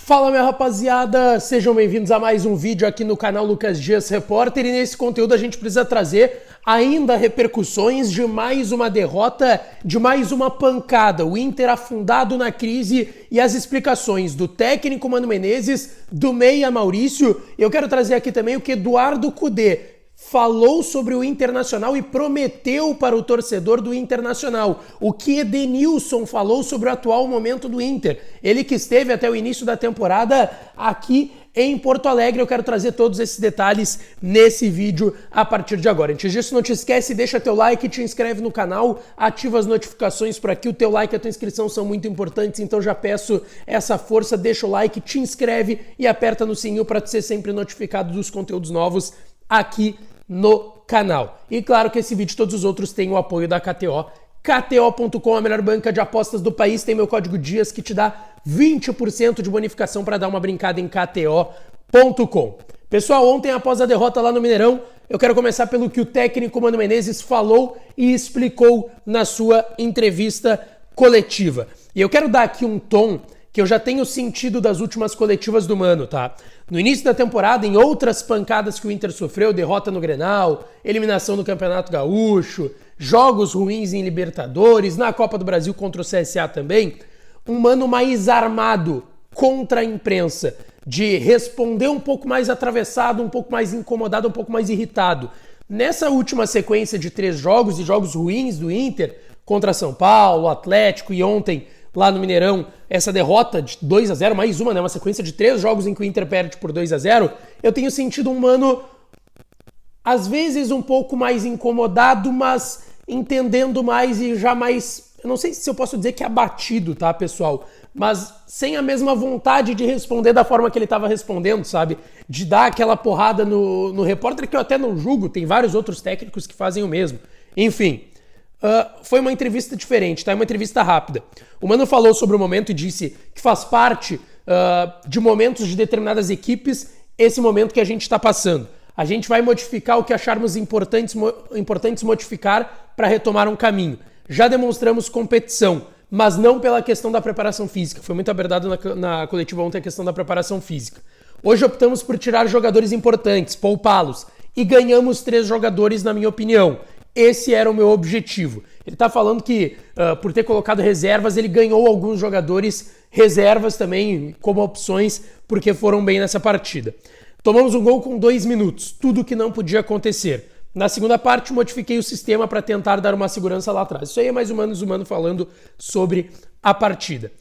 Fala, minha rapaziada, sejam bem-vindos a mais um vídeo aqui no canal Lucas Dias Repórter, e nesse conteúdo a gente precisa trazer ainda repercussões de mais uma derrota, de mais uma pancada, o Inter afundado na crise e as explicações do técnico Mano Menezes, do meia Maurício. Eu quero trazer aqui também o que Eduardo Cudê falou sobre o Internacional e prometeu para o torcedor do Internacional. O que Edenilson falou sobre o atual momento do Inter. Ele que esteve até o início da temporada aqui em Porto Alegre. Eu quero trazer todos esses detalhes nesse vídeo a partir de agora. Antes disso, não te esquece, deixa teu like, te inscreve no canal, ativa as notificações por aqui. O teu like e a tua inscrição são muito importantes, então já peço essa força, deixa o like, te inscreve e aperta no sininho para ser sempre notificado dos conteúdos novos aqui no canal. E claro que esse vídeo e todos os outros têm o apoio da KTO. KTO.com, a melhor banca de apostas do país, tem meu código DIAS que te dá 20% de bonificação para dar uma brincada em KTO.com. Pessoal, ontem após a derrota lá no Mineirão, eu quero começar pelo que o técnico Mano Menezes falou e explicou na sua entrevista coletiva. E eu quero dar aqui um tom que eu já tenho sentido das últimas coletivas do Mano, tá? No início da temporada, em outras pancadas que o Inter sofreu, derrota no Grenal, eliminação no Campeonato Gaúcho, jogos ruins em Libertadores, na Copa do Brasil contra o CSA também, um Mano mais armado contra a imprensa, de responder um pouco mais atravessado, um pouco mais incomodado, um pouco mais irritado. Nessa última sequência de 3 jogos e jogos ruins do Inter, contra São Paulo, Atlético e ontem lá no Mineirão, essa derrota de 2-0, mais uma, né? Uma sequência de 3 jogos em que o Inter perde por 2-0, eu tenho sentido um Mano, às vezes, um pouco mais incomodado, mas entendendo mais e já mais, eu não sei se eu posso dizer que abatido, tá, pessoal? Mas sem a mesma vontade de responder da forma que ele estava respondendo, sabe? De dar aquela porrada no repórter, que eu até não julgo, tem vários outros técnicos que fazem o mesmo. Enfim, foi uma entrevista diferente, tá? Uma entrevista rápida. O Mano falou sobre o momento e disse que faz parte de momentos de determinadas equipes esse momento que a gente está passando. A gente vai modificar o que acharmos importantes modificar para retomar um caminho. Já demonstramos competição, mas não pela questão da preparação física. Foi muito abordado na coletiva ontem a questão da preparação física. Hoje optamos por tirar jogadores importantes, poupá-los, e ganhamos 3 jogadores, na minha opinião. Esse era o meu objetivo. Ele está falando que, por ter colocado reservas, ele ganhou alguns jogadores reservas também como opções, porque foram bem nessa partida. Tomamos um gol com 2 minutos, tudo que não podia acontecer. Na segunda parte, modifiquei o sistema para tentar dar uma segurança lá atrás. Isso aí é mais ou menos o Mano falando sobre a partida.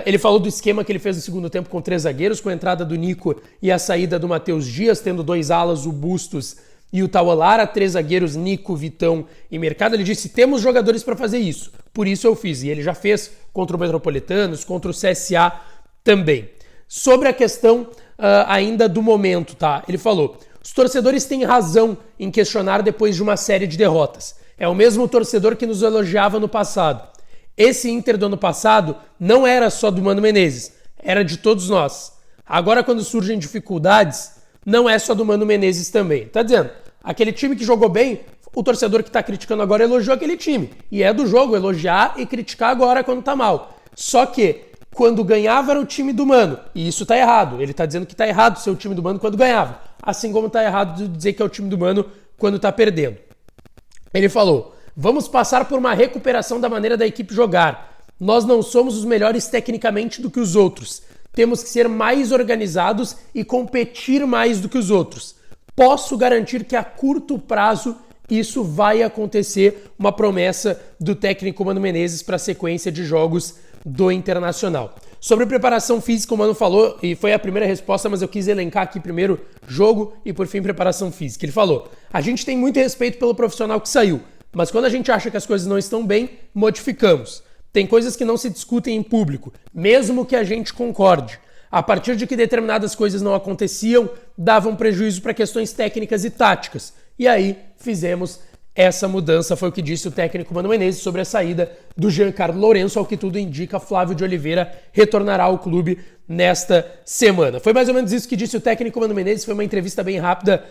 Ele falou do esquema que ele fez no segundo tempo com 3 zagueiros, com a entrada do Nico e a saída do Matheus Dias, tendo 2 alas, o Bustos e o Taualara, 3 zagueiros, Nico, Vitão e Mercado. Ele disse, temos jogadores para fazer isso, por isso eu fiz. E ele já fez contra o Metropolitanos, contra o CSA também. Sobre a questão ainda do momento, tá? Ele falou, os torcedores têm razão em questionar depois de uma série de derrotas. É o mesmo torcedor que nos elogiava no passado. Esse Inter do ano passado não era só do Mano Menezes, era de todos nós. Agora, quando surgem dificuldades, não é só do Mano Menezes também. Tá dizendo, aquele time que jogou bem, o torcedor que tá criticando agora elogiou aquele time. E é do jogo elogiar e criticar agora quando tá mal. Só que, quando ganhava era o time do Mano. E isso tá errado. Ele tá dizendo que tá errado ser o time do Mano quando ganhava. Assim como tá errado dizer que é o time do Mano quando tá perdendo. Ele falou, vamos passar por uma recuperação da maneira da equipe jogar. Nós não somos os melhores tecnicamente do que os outros. Temos que ser mais organizados e competir mais do que os outros. Posso garantir que a curto prazo isso vai acontecer, uma promessa do técnico Mano Menezes para a sequência de jogos do Internacional. Sobre preparação física, o Mano falou, e foi a primeira resposta, mas eu quis elencar aqui primeiro jogo e por fim preparação física. Ele falou, a gente tem muito respeito pelo profissional que saiu, mas quando a gente acha que as coisas não estão bem, modificamos. Tem coisas que não se discutem em público, mesmo que a gente concorde. A partir de que determinadas coisas não aconteciam, davam prejuízo para questões técnicas e táticas. E aí fizemos essa mudança, foi o que disse o técnico Mano Menezes sobre a saída do Giancarlo Lourenço. Ao que tudo indica, Flávio de Oliveira retornará ao clube nesta semana. Foi mais ou menos isso que disse o técnico Mano Menezes, foi uma entrevista bem rápida,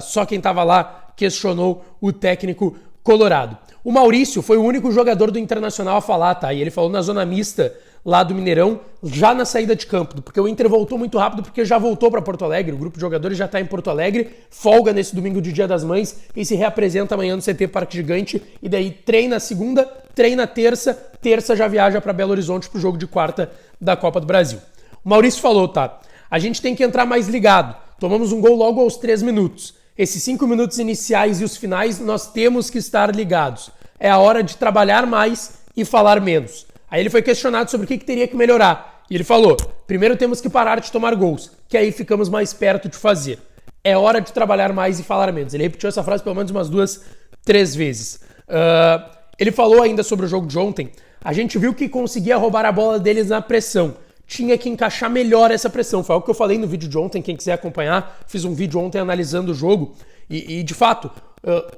só quem estava lá questionou o técnico colorado. O Maurício foi o único jogador do Internacional a falar, tá? E ele falou na zona mista lá do Mineirão, já na saída de campo, porque o Inter voltou muito rápido, porque já voltou para Porto Alegre, o grupo de jogadores já está em Porto Alegre, folga nesse domingo de Dia das Mães e se reapresenta amanhã no CT Parque Gigante, e daí treina segunda, treina terça já viaja para Belo Horizonte pro jogo de quarta da Copa do Brasil. O Maurício falou, tá? A gente tem que entrar mais ligado, tomamos um gol logo aos 3 minutos. Esses 5 minutos iniciais e os finais, nós temos que estar ligados. É a hora de trabalhar mais e falar menos. Aí ele foi questionado sobre o que teria que melhorar. E ele falou, primeiro temos que parar de tomar gols, que aí ficamos mais perto de fazer. É hora de trabalhar mais e falar menos. Ele repetiu essa frase pelo menos umas 2, 3 vezes. Ele falou ainda sobre o jogo de ontem. A gente viu que conseguia roubar a bola deles na pressão. Tinha que encaixar melhor essa pressão. Foi algo que eu falei no vídeo de ontem, quem quiser acompanhar. Fiz um vídeo ontem analisando o jogo. E de fato,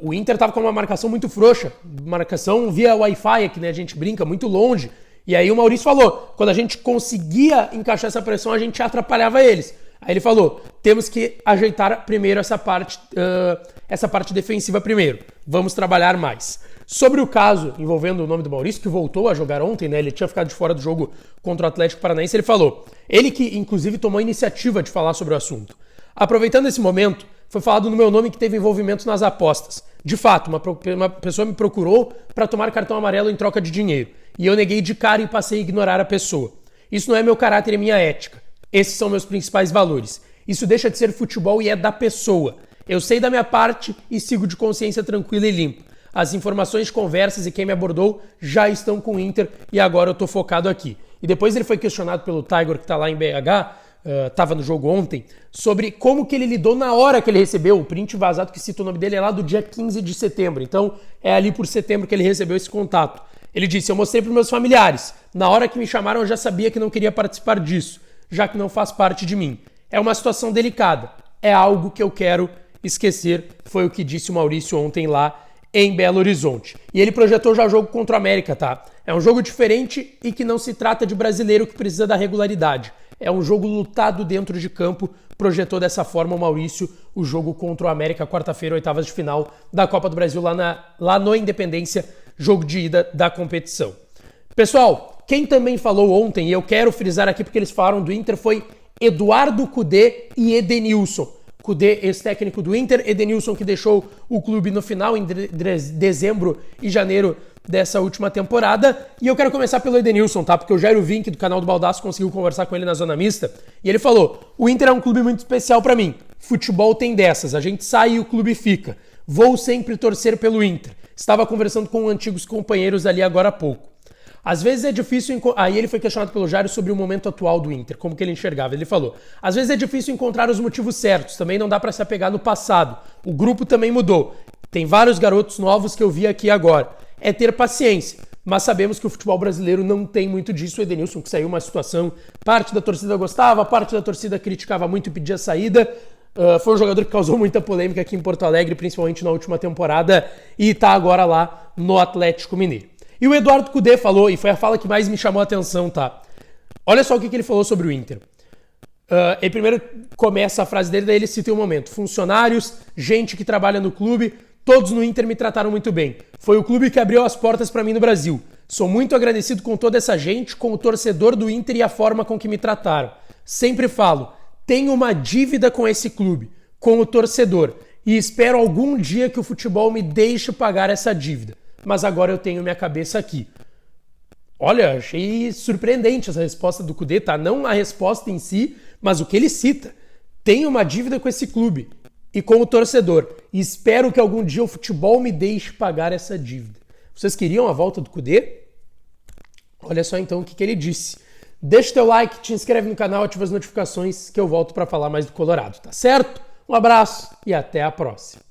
o Inter estava com uma marcação muito frouxa. Marcação via Wi-Fi aqui, né? A gente brinca, muito longe. E aí o Maurício falou, quando a gente conseguia encaixar essa pressão, a gente atrapalhava eles. Aí ele falou, temos que ajeitar primeiro essa parte defensiva primeiro. Vamos trabalhar mais. Sobre o caso envolvendo o nome do Maurício, que voltou a jogar ontem, né? Ele tinha ficado de fora do jogo contra o Atlético Paranaense, ele falou. Ele que, inclusive, tomou a iniciativa de falar sobre o assunto. Aproveitando esse momento, foi falado no meu nome que teve envolvimento nas apostas. De fato, uma pessoa me procurou para tomar cartão amarelo em troca de dinheiro. E eu neguei de cara e passei a ignorar a pessoa. Isso não é meu caráter e minha ética. Esses são meus principais valores. Isso deixa de ser futebol e é da pessoa. Eu sei da minha parte e sigo de consciência tranquila e limpa. As informações de conversas e quem me abordou já estão com o Inter e agora eu tô focado aqui. E depois ele foi questionado pelo Tiger, que tá lá em BH, tava no jogo ontem, sobre como que ele lidou na hora que ele recebeu. O print vazado que cita o nome dele é lá do dia 15 de setembro. Então é ali por setembro que ele recebeu esse contato. Ele disse, eu mostrei para meus familiares. Na hora que me chamaram eu já sabia que não queria participar disso, já que não faz parte de mim. É uma situação delicada. É algo que eu quero esquecer. Foi o que disse o Maurício ontem lá em Belo Horizonte. E ele projetou já o jogo contra o América, tá? É um jogo diferente e que não se trata de brasileiro que precisa da regularidade. É um jogo lutado dentro de campo. Projetou dessa forma o Maurício o jogo contra o América, quarta-feira, oitavas de final da Copa do Brasil lá no Independência, jogo de ida da competição. Pessoal, quem também falou ontem, e eu quero frisar aqui porque eles falaram do Inter, foi Eduardo Cudê e Edenilson. Cudê, ex-técnico do Inter, Edenilson que deixou o clube no final, em dezembro e janeiro dessa última temporada. E eu quero começar pelo Edenilson, tá? Porque o Jairo Vink, do canal do Baldaço, conseguiu conversar com ele na Zona Mista. E ele falou, o Inter é um clube muito especial pra mim. Futebol tem dessas, a gente sai e o clube fica. Vou sempre torcer pelo Inter. Estava conversando com antigos companheiros ali agora há pouco. Às vezes é difícil... Aí ele foi questionado pelo Jairo sobre o momento atual do Inter, como que ele enxergava. Ele falou, às vezes é difícil encontrar os motivos certos, também não dá pra se apegar no passado. O grupo também mudou. Tem vários garotos novos que eu vi aqui agora. É ter paciência, mas sabemos que o futebol brasileiro não tem muito disso. O Edenilson, que saiu uma situação, parte da torcida gostava, parte da torcida criticava muito e pedia saída. Foi um jogador que causou muita polêmica aqui em Porto Alegre, principalmente na última temporada, e tá agora lá no Atlético Mineiro. E o Eduardo Cudê falou, e foi a fala que mais me chamou a atenção, tá? Olha só o que ele falou sobre o Inter. Ele primeiro começa a frase dele, daí ele cita um momento. Funcionários, gente que trabalha no clube, todos no Inter me trataram muito bem. Foi o clube que abriu as portas pra mim no Brasil. Sou muito agradecido com toda essa gente, com o torcedor do Inter e a forma com que me trataram. Sempre falo, tenho uma dívida com esse clube, com o torcedor, e espero algum dia que o futebol me deixe pagar essa dívida. Mas agora eu tenho minha cabeça aqui. Olha, achei surpreendente essa resposta do Cudê, tá? Não a resposta em si, mas o que ele cita. Tenho uma dívida com esse clube e com o torcedor. E espero que algum dia o futebol me deixe pagar essa dívida. Vocês queriam a volta do Cudê? Olha só então o que ele disse. Deixa o teu like, te inscreve no canal, ativa as notificações que eu volto para falar mais do Colorado, tá certo? Um abraço e até a próxima.